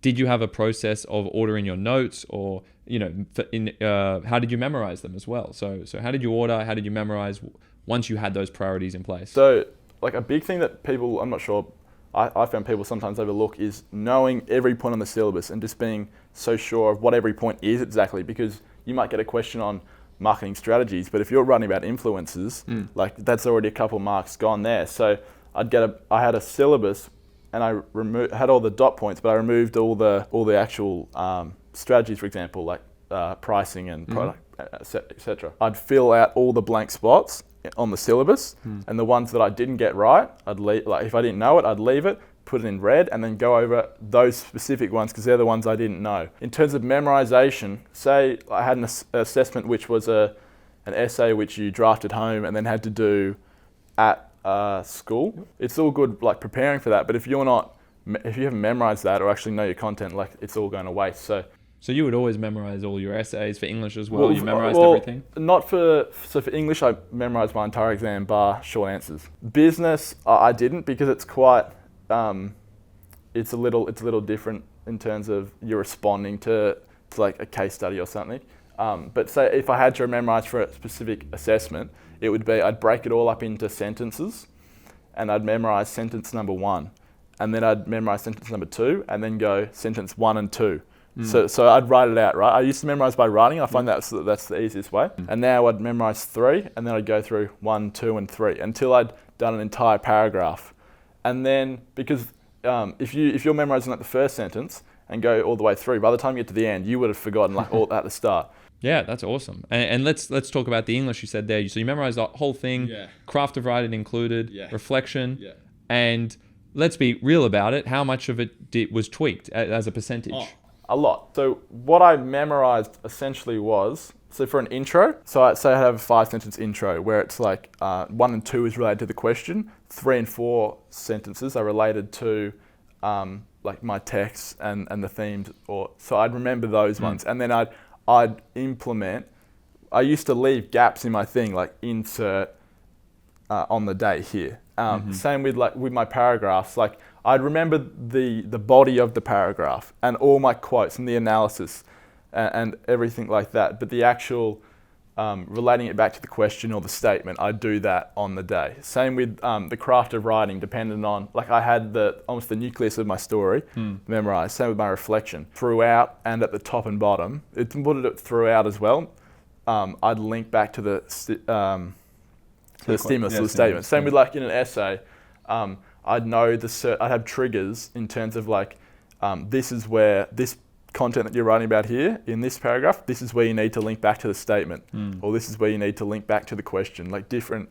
did you have a process of ordering your notes, or how did you memorize them as well? So how did you order? How did you memorize once you had those priorities in place? So like a big thing that people, I'm not sure, I found people sometimes overlook is knowing every point on the syllabus and just being so sure of what every point is exactly, because you might get a question on marketing strategies, but if you're writing about influencers, like that's already a couple marks gone there. So I had a syllabus and I had all the dot points, but I removed all the actual strategies, for example, like pricing and product, etc. I'd fill out all the blank spots on the syllabus, and the ones that I didn't get right, I'd leave. Like if I didn't know it, I'd leave it, put it in red, and then go over those specific ones because they're the ones I didn't know. In terms of memorization, say I had an assessment which was an essay which you drafted home and then had to do at school. It's all good like preparing for that, but if you haven't memorized that or actually know your content, like it's all going to waste. So you would always memorize all your essays for English as well? You memorized everything? So for English, I memorized my entire exam bar short answers. Business, I didn't, because it's quite, it's a little different in terms of you're responding to like a case study or something. But say if I had to memorize for a specific assessment, it would be, I'd break it all up into sentences, and I'd memorize sentence number 1, and then I'd memorize sentence number 2, and then go sentence 1 and 2. So I'd write it out, right? I used to memorize by writing. I find that's the easiest way. And now I'd memorize 3, and then I'd go through 1, 2, and 3 until I'd done an entire paragraph. And then, because if you're memorizing like the first sentence and go all the way through, by the time you get to the end, you would have forgotten like all at the start. Yeah, that's awesome. And let's talk about the English you said there. So you memorized the whole thing, craft of writing included, reflection, and let's be real about it. How much of it was tweaked as a percentage? A lot. So what I memorized essentially was, so for an intro, so I'd say I have a 5-sentence intro where it's like 1 and 2 is related to the question, 3 and 4 sentences are related to like my text and the themes. So I'd remember those ones, and then I'd implement. I used to leave gaps in my thing, like insert on the day here. Same with my paragraphs. Like I'd remember the body of the paragraph and all my quotes and the analysis and everything like that. But the actual relating it back to the question or the statement, I'd do that on the day. Same with the craft of writing, dependent on, like I had almost the nucleus of my story memorized. Same with my reflection throughout and at the top and bottom. It's put it throughout as well. I'd link back to the stimulus of the statement. Same with like in an essay, I'd know I'd have triggers in terms of like, this is where this content that you're writing about here in this paragraph, this is where you need to link back to the statement, or this is where you need to link back to the question. Like different,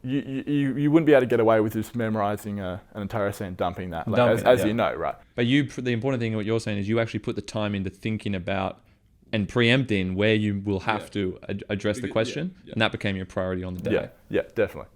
you wouldn't be able to get away with just memorizing an entire essay and dumping that, as you know, right? But the important thing, what you're saying is you actually put the time into thinking about and preempting where you will have to address the question, and that became your priority on the day. Yeah, definitely.